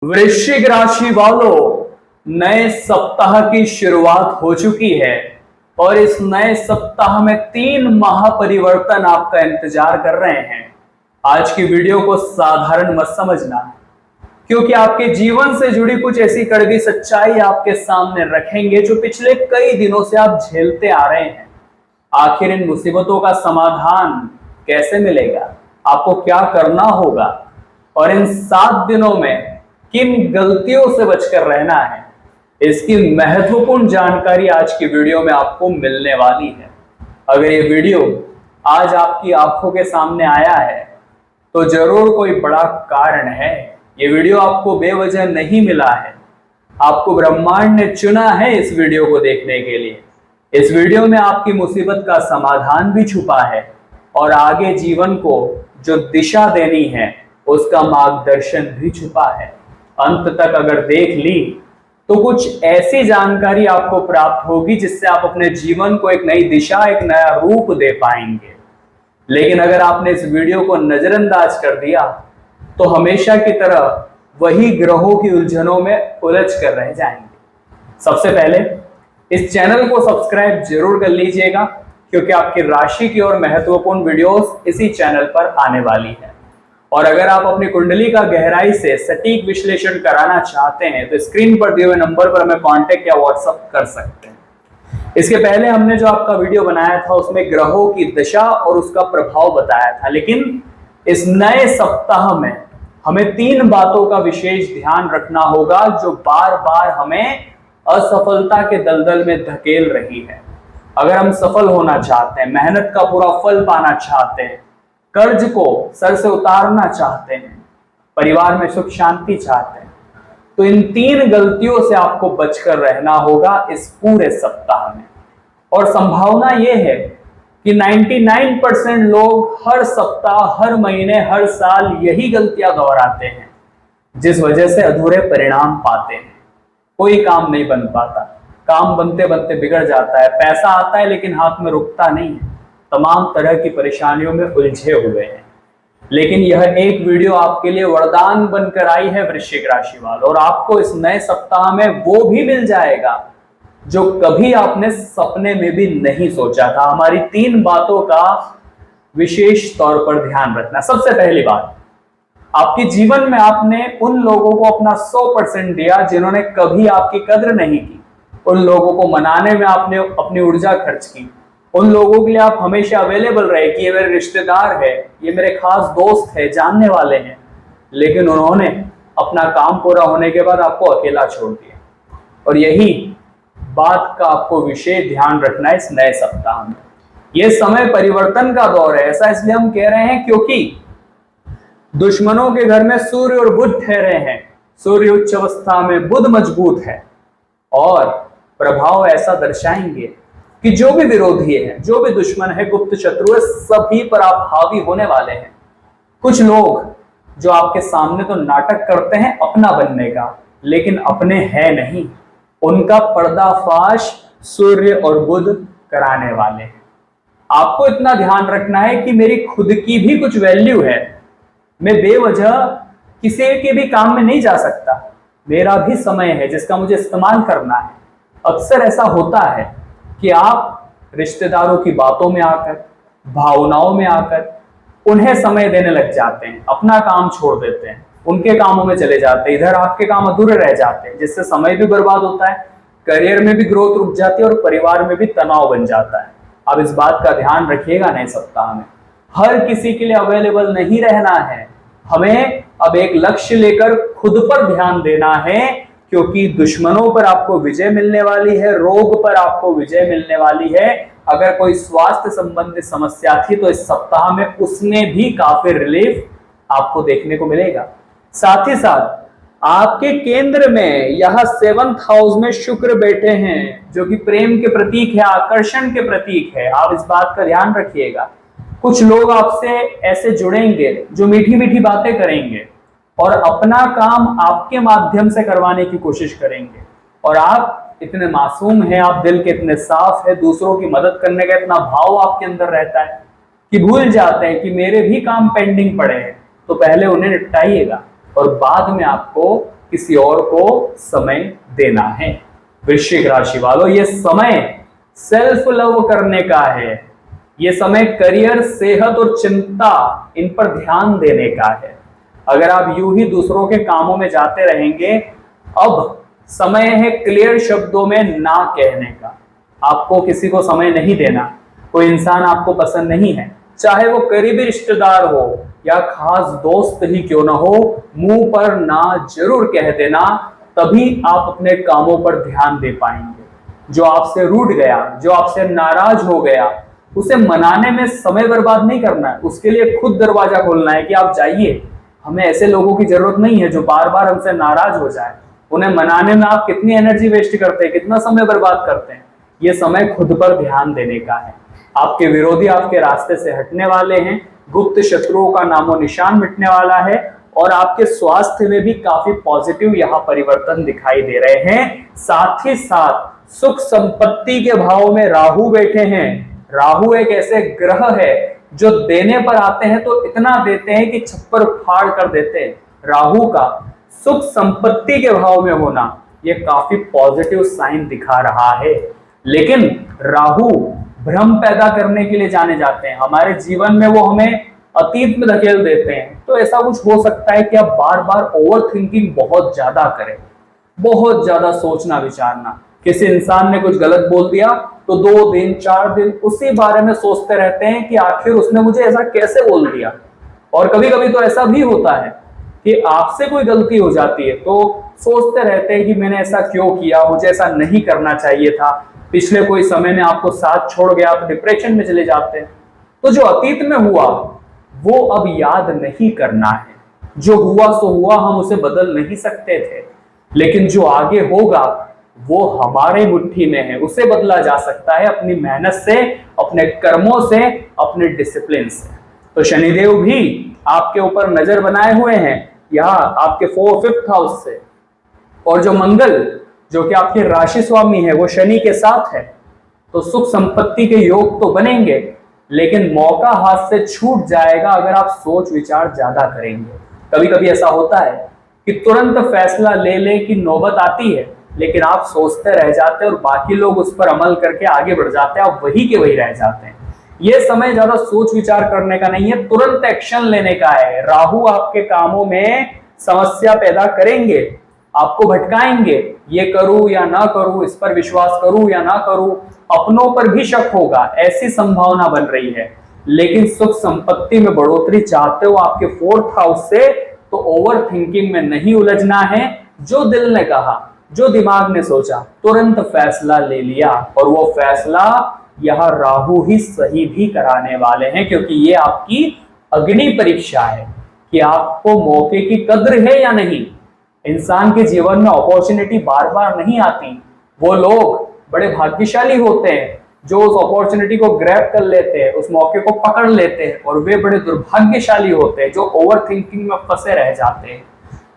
वृश्चिक राशि वालों, नए सप्ताह की शुरुआत हो चुकी है और इस नए सप्ताह में 3 महापरिवर्तन आपका इंतजार कर रहे हैं। आज की वीडियो को साधारण मत समझना, क्योंकि आपके जीवन से जुड़ी कुछ ऐसी कड़वी सच्चाई आपके सामने रखेंगे जो पिछले कई दिनों से आप झेलते आ रहे हैं। आखिर इन मुसीबतों का समाधान कैसे मिलेगा, आपको क्या करना होगा और इन 7 दिनों में किन गलतियों से बचकर रहना है, इसकी महत्वपूर्ण जानकारी आज की वीडियो में आपको मिलने वाली है। अगर ये वीडियो आज आपकी आंखों के सामने आया है तो जरूर कोई बड़ा कारण है। ये वीडियो आपको बेवजह नहीं मिला है, आपको ब्रह्मांड ने चुना है इस वीडियो को देखने के लिए। इस वीडियो में आपकी मुसीबत का समाधान भी छुपा है और आगे जीवन को जो दिशा देनी है उसका मार्गदर्शन भी छुपा है। अंत तक अगर देख ली तो कुछ ऐसी जानकारी आपको प्राप्त होगी जिससे आप अपने जीवन को एक नई दिशा, एक नया रूप दे पाएंगे। लेकिन अगर आपने इस वीडियो को नजरअंदाज कर दिया तो हमेशा की तरह वही ग्रहों की उलझनों में उलझ कर रह जाएंगे। सबसे पहले इस चैनल को सब्सक्राइब जरूर कर लीजिएगा, क्योंकि आपकी राशि की और महत्वपूर्ण वीडियोस इसी चैनल पर आने वाली है। और अगर आप अपनी कुंडली का गहराई से सटीक विश्लेषण कराना चाहते हैं तो स्क्रीन पर दिए हुए नंबर पर हमें कांटेक्ट या व्हाट्सएप कर सकते हैं। इसके पहले हमने जो आपका वीडियो बनाया था उसमें ग्रहों की दशा और उसका प्रभाव बताया था, लेकिन इस नए सप्ताह में हमें 3 बातों का विशेष ध्यान रखना होगा जो बार बार हमें असफलता के दलदल में धकेल रही है। अगर हम सफल होना चाहते हैं, मेहनत का पूरा फल पाना चाहते हैं, कर्ज को सर से उतारना चाहते हैं, परिवार में सुख शांति चाहते हैं, तो इन 3 गलतियों से आपको बचकर रहना होगा इस पूरे सप्ताह में। और संभावना यह है कि 99% लोग हर सप्ताह, हर महीने, हर साल यही गलतियां दोहराते हैं, जिस वजह से अधूरे परिणाम पाते हैं। कोई काम नहीं बन पाता, काम बनते बनते बिगड़ जाता है, पैसा आता है लेकिन हाथ में रुकता नहीं है, तमाम तरह की परेशानियों में उलझे हुए हैं। लेकिन यह एक वीडियो आपके लिए वरदान बनकर आई है वृश्चिक राशि वालों, और आपको इस नए सप्ताह में वो भी मिल जाएगा जो कभी आपने सपने में भी नहीं सोचा था। हमारी 3 बातों का विशेष तौर पर ध्यान रखना। सबसे पहली बात, आपके जीवन में आपने उन लोगों को अपना 100% दिया जिन्होंने कभी आपकी कद्र नहीं की। उन लोगों को मनाने में आपने अपनी ऊर्जा खर्च की। उन लोगों के लिए आप हमेशा अवेलेबल रहे कि ये मेरे रिश्तेदार है, ये मेरे खास दोस्त है, जानने वाले हैं, लेकिन उन्होंने अपना काम पूरा होने के बाद आपको अकेला छोड़ दिया। और यही बात का आपको विशेष ध्यान रखना है इस नए सप्ताह में। यह समय परिवर्तन का दौर है। ऐसा इसलिए हम कह रहे हैं क्योंकि दुश्मनों के घर में सूर्य और बुध ठहरे हैं। सूर्य उच्च अवस्था में, बुध मजबूत है, और प्रभाव ऐसा दर्शाएंगे कि जो भी विरोधी है, जो भी दुश्मन है, गुप्त शत्रु है, सभी पर आप हावी होने वाले हैं। कुछ लोग जो आपके सामने तो नाटक करते हैं अपना बनने का, लेकिन अपने हैं नहीं, उनका पर्दाफाश सूर्य और बुध कराने वाले हैं। आपको इतना ध्यान रखना है कि मेरी खुद की भी कुछ वैल्यू है, मैं बेवजह किसी के भी काम में नहीं जा सकता, मेरा भी समय है जिसका मुझे इस्तेमाल करना है। अक्सर ऐसा होता है कि आप रिश्तेदारों की बातों में आकर, भावनाओं में आकर उन्हें समय देने लग जाते हैं, अपना काम छोड़ देते हैं, उनके कामों में चले जाते हैं, इधर आपके काम अधूरे रह जाते हैं, जिससे समय भी बर्बाद होता है, करियर में भी ग्रोथ रुक जाती है और परिवार में भी तनाव बन जाता है। अब इस बात का ध्यान रखिएगा नए सप्ताह में। हर किसी के लिए अवेलेबल नहीं रहना है, हमें अब एक लक्ष्य लेकर खुद पर ध्यान देना है, क्योंकि दुश्मनों पर आपको विजय मिलने वाली है, रोग पर आपको विजय मिलने वाली है। अगर कोई स्वास्थ्य संबंधी समस्या थी तो इस सप्ताह में उसमें भी काफी रिलीफ आपको देखने को मिलेगा। साथ ही साथ आपके केंद्र में यह 7th हाउस में शुक्र बैठे हैं, जो कि प्रेम के प्रतीक है, आकर्षण के प्रतीक है। आप इस बात का ध्यान रखिएगा। कुछ लोग आपसे ऐसे जुड़ेंगे जो मीठी मीठी बातें करेंगे और अपना काम आपके माध्यम से करवाने की कोशिश करेंगे। और आप इतने मासूम हैं, आप दिल के इतने साफ है, दूसरों की मदद करने का इतना भाव आपके अंदर रहता है कि भूल जाते हैं कि मेरे भी काम पेंडिंग पड़े हैं, तो पहले उन्हें निपटाइएगा और बाद में आपको किसी और को समय देना है। वृश्चिक राशि वालों, ये समय सेल्फ लव करने का है। ये समय करियर, सेहत और चिंता, इन पर ध्यान देने का है। अगर आप यूं ही दूसरों के कामों में जाते रहेंगे, अब समय है क्लियर शब्दों में ना कहने का। आपको किसी को समय नहीं देना। कोई इंसान आपको पसंद नहीं है, चाहे वो करीबी रिश्तेदार हो या खास दोस्त ही क्यों ना हो, मुंह पर ना जरूर कह देना, तभी आप अपने कामों पर ध्यान दे पाएंगे। जो आपसे रूठ गया, जो आपसे नाराज हो गया, उसे मनाने में समय बर्बाद नहीं करना है। उसके लिए खुद दरवाजा खोलना है कि आप जाइए। हमें ऐसे लोगों की जरूरत नहीं है जो बार बार हमसे नाराज हो जाए। उन्हें मनाने में आप कितनी एनर्जी वेस्ट करते हैं, कितना समय बर्बाद करते हैं। ये समय खुद पर ध्यान देने का है। आपके विरोधी आपके रास्ते से हटने वाले हैं, गुप्त शत्रुओं का नामो निशान मिटने वाला है और आपके स्वास्थ्य में भी काफी पॉजिटिव यहाँ परिवर्तन दिखाई दे रहे हैं। साथ ही साथ सुख संपत्ति के भाव में राहु बैठे हैं। राहु एक ऐसे ग्रह है जो देने पर आते हैं तो इतना देते हैं कि छप्पर फाड़ कर देते हैं। राहु का सुख संपत्ति के भाव में होना ये काफी पॉजिटिव साइन दिखा रहा है। लेकिन राहु भ्रम पैदा करने के लिए जाने जाते हैं। हमारे जीवन में वो हमें अतीत में धकेल देते हैं। तो ऐसा कुछ हो सकता है कि आप बार बार ओवर थिंकिंग बहुत ज्यादा करें, बहुत ज्यादा सोचना विचारना। किसी इंसान ने कुछ गलत बोल दिया तो 2 दिन 4 दिन उसी बारे में सोचते रहते हैं कि आखिर उसने मुझे ऐसा कैसे बोल दिया। और कभी कभी तो ऐसा भी होता है कि आपसे कोई गलती हो जाती है तो सोचते रहते हैं कि मैंने ऐसा क्यों किया, मुझे ऐसा नहीं करना चाहिए था, पिछले कोई समय ने आपको साथ छोड़ गया, तो डिप्रेशन में चले जाते हैं। तो जो अतीत में हुआ वो अब याद नहीं करना है। जो हुआ सो हुआ, हम उसे बदल नहीं सकते थे, लेकिन जो आगे होगा वो हमारे मुट्ठी में है। उसे बदला जा सकता है अपनी मेहनत से, अपने कर्मों से, अपने डिसिप्लिन से। तो शनिदेव भी आपके ऊपर नजर बनाए हुए हैं यहाँ आपके 5th हाउस से। और जो मंगल जो कि आपके राशि स्वामी है वो शनि के साथ है। तो सुख संपत्ति के योग तो बनेंगे, लेकिन मौका हाथ से छूट जाएगा अगर आप सोच विचार ज्यादा करेंगे। कभी कभी ऐसा होता है कि तुरंत फैसला ले ले की नौबत आती है, लेकिन आप सोचते रह जाते हैं और बाकी लोग उस पर अमल करके आगे बढ़ जाते हैं, आप वही के वही रह जाते हैं। यह समय ज्यादा सोच विचार करने का नहीं है, तुरंत एक्शन लेने का है। राहु आपके कामों में समस्या पैदा करेंगे, आपको भटकाएंगे। ये करूं या ना करूं, इस पर विश्वास करूं या ना करूं, अपनों पर भी शक होगा, ऐसी संभावना बन रही है। लेकिन सुख संपत्ति में बढ़ोतरी चाहते हो आपके 4th हाउस से, तो ओवर थिंकिंग में नहीं उलझना है। जो दिल ने कहा, जो दिमाग ने सोचा, तुरंत फैसला ले लिया। और वो फैसला यह राहु ही सही भी कराने वाले हैं, क्योंकि ये आपकी अग्नि परीक्षा है कि आपको मौके की कद्र है या नहीं। इंसान के जीवन में अपॉर्चुनिटी बार बार नहीं आती। वो लोग बड़े भाग्यशाली होते हैं जो उस अपॉर्चुनिटी को ग्रैब कर लेते हैं, उस मौके को पकड़ लेते हैं। और वे बड़े दुर्भाग्यशाली होते हैं जो ओवर थिंकिंग में फंसे रह जाते हैं,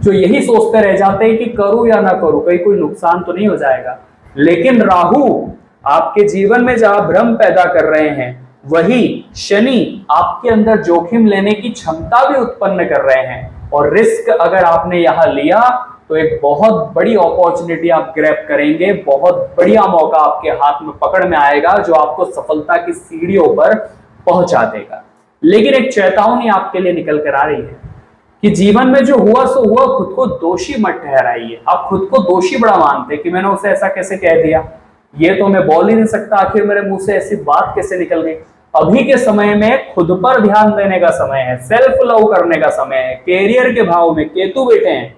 जो यही सोचते रह जाते हैं कि करूं या ना करूं, कहीं कोई नुकसान तो नहीं हो जाएगा। लेकिन राहु आपके जीवन में जहां भ्रम पैदा कर रहे हैं, वही शनि आपके अंदर जोखिम लेने की क्षमता भी उत्पन्न कर रहे हैं। और रिस्क अगर आपने यहां लिया तो एक बहुत बड़ी अपॉर्चुनिटी आप ग्रैब करेंगे, बहुत बढ़िया मौका आपके हाथ में पकड़ में आएगा जो आपको सफलता की सीढ़ियों पर पहुंचा देगा। लेकिन एक चेतावनी आपके लिए निकल कर आ रही है कि जीवन में जो हुआ सो हुआ, खुद को दोषी मत ठहराइए। आप खुद को दोषी बड़ा मानते कि मैंने उसे ऐसा कैसे कह दिया, ये तो मैं बोल ही नहीं सकता, आखिर मेरे मुंह से ऐसी बात कैसे निकल गई। अभी के समय में खुद पर ध्यान देने का समय है, सेल्फ लव करने का समय है। कैरियर के भाव में केतु बैठे हैं,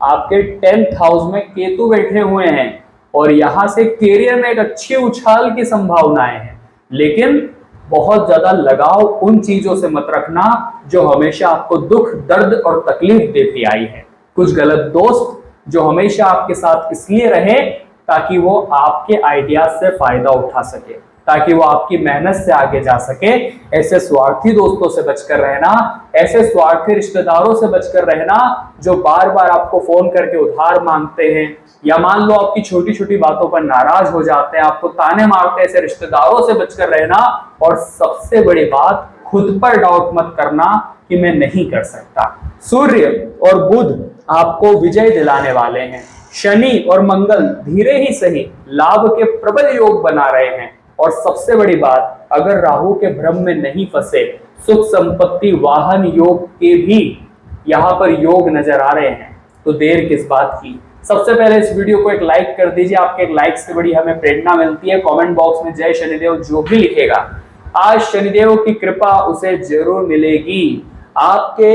आपके 10th हाउस में केतु बैठे हुए हैं और यहां से कैरियर में एक अच्छी उछाल की संभावनाएं हैं। लेकिन बहुत ज्यादा लगाव उन चीजों से मत रखना जो हमेशा आपको दुख, दर्द और तकलीफ देती आई है। कुछ गलत दोस्त जो हमेशा आपके साथ इसलिए रहे ताकि वो आपके आइडियाज से फायदा उठा सके, ताकि वो आपकी मेहनत से आगे जा सके। ऐसे स्वार्थी दोस्तों से बचकर रहना, ऐसे स्वार्थी रिश्तेदारों से बचकर रहना जो बार बार आपको फोन करके उधार मांगते हैं, या मान लो आपकी छोटी छोटी बातों पर नाराज हो जाते हैं, आपको ताने मारते हैं। ऐसे रिश्तेदारों से बचकर रहना। और सबसे बड़ी बात, खुद पर डाउट मत करना कि मैं नहीं कर सकता। सूर्य और बुध आपको विजय दिलाने वाले हैं। शनि और मंगल धीरे ही सही लाभ के प्रबल योग बना रहे हैं। और सबसे बड़ी बात, अगर राहु के भ्रम में नहीं फंसे, सुख संपत्ति वाहन योग के भी यहाँ पर योग नजर आ रहे हैं। तो देर किस बात की, सबसे पहले इस वीडियो को एक लाइक कर दीजिए। आपके एक लाइक से बड़ी हमें प्रेरणा मिलती है। कमेंट बॉक्स में जय शनिदेव जो भी लिखेगा, आज शनिदेव की कृपा उसे जरूर मिलेगी। आपके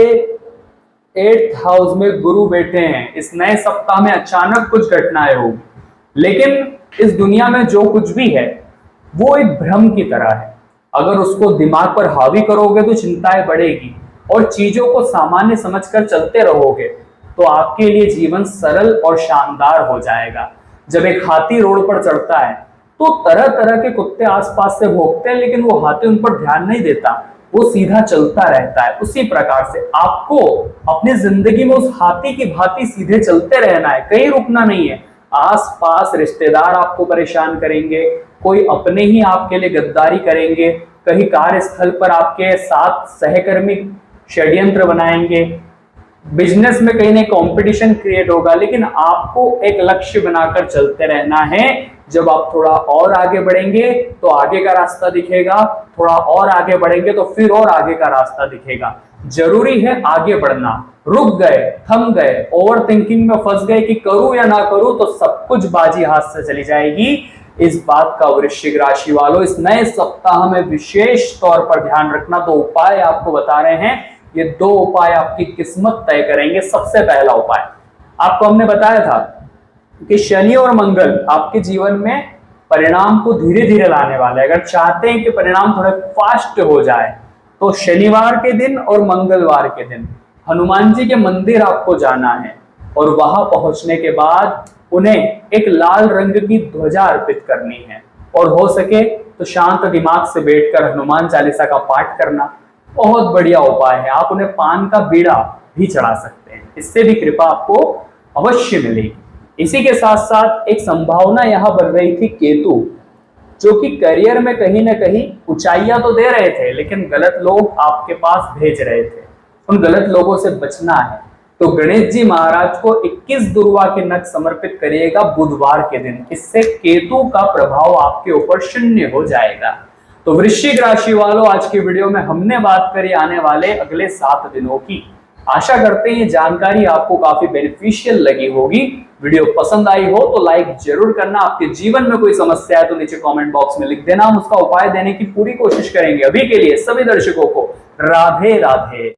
8th हाउस में गुरु बैठे हैं। इस नए सप्ताह में अचानक कुछ घटनाएं होगी, लेकिन इस दुनिया में जो कुछ भी है वो एक भ्रम की तरह है। अगर उसको दिमाग पर हावी करोगे तो चिंताएं बढ़ेगी, और चीजों को सामान्य समझकर चलते रहोगे तो आपके लिए जीवन सरल और शानदार हो जाएगा। जब एक हाथी रोड पर चढ़ता है तो तरह तरह के कुत्ते आसपास से भौंकते हैं, लेकिन वो हाथी उन पर ध्यान नहीं देता, वो सीधा चलता रहता है। उसी प्रकार से आपको अपनी जिंदगी में उस हाथी की भांति सीधे चलते रहना है, कहीं रुकना नहीं है। आसपास रिश्तेदार आपको परेशान करेंगे, कोई अपने ही आपके लिए गद्दारी करेंगे, कहीं कार्यस्थल पर आपके साथ सहकर्मी षड्यंत्र बनाएंगे, बिजनेस में कहीं ना कंपटीशन क्रिएट होगा, लेकिन आपको एक लक्ष्य बनाकर चलते रहना है। जब आप थोड़ा और आगे बढ़ेंगे तो आगे का रास्ता दिखेगा, थोड़ा और आगे बढ़ेंगे तो फिर और आगे का रास्ता दिखेगा। जरूरी है आगे बढ़ना। रुक गए, थम गए, ओवर थिंकिंग में फंस गए कि करूं या ना करूं, तो सब कुछ बाजी हाथ से चली जाएगी। इस बात का वृश्चिक राशि वालों इस नए सप्ताह में विशेष तौर पर ध्यान रखना। तो उपाय आपको बता रहे हैं, ये 2 उपाय आपकी किस्मत तय करेंगे। सबसे पहला उपाय आपको हमने बताया था कि शनि और मंगल आपके जीवन में परिणाम को धीरे धीरे लाने वाले हैं। अगर चाहते हैं कि परिणाम थोड़े फास्ट हो जाए तो शनिवार के दिन और मंगलवार के दिन हनुमान जी के मंदिर आपको जाना है, और वहां पहुंचने के बाद उन्हें एक लाल रंग की ध्वजा अर्पित करनी है, और हो सके तो शांत दिमाग से बैठकर हनुमान चालीसा का पाठ करना बहुत बढ़िया उपाय है। आप उन्हें पान का बीड़ा भी चढ़ा सकते हैं, इससे भी कृपा आपको अवश्य मिलेगी। इसी के साथ साथ एक संभावना यहां बन रही थी केतु, जो कि करियर में कहीं ना कहीं ऊंचाइयां तो दे रहे थे, लेकिन गलत लोग आपके पास भेज रहे थे। उन गलत लोगों से बचना है तो गणेश जी महाराज को 21 दुर्वा के नग समर्पित करिएगा बुधवार के दिन। इससे केतु का प्रभाव आपके ऊपर शून्य हो जाएगा। तो वृश्चिक राशि वालों, आज की वीडियो में हमने बात करी आने वाले अगले 7 दिनों की। आशा करते हैं ये जानकारी आपको काफी बेनिफिशियल लगी होगी। वीडियो पसंद आई हो तो लाइक जरूर करना। आपके जीवन में कोई समस्या है तो नीचे कमेंट बॉक्स में लिख देना, हम उसका उपाय देने की पूरी कोशिश करेंगे। अभी के लिए सभी दर्शकों को राधे राधे।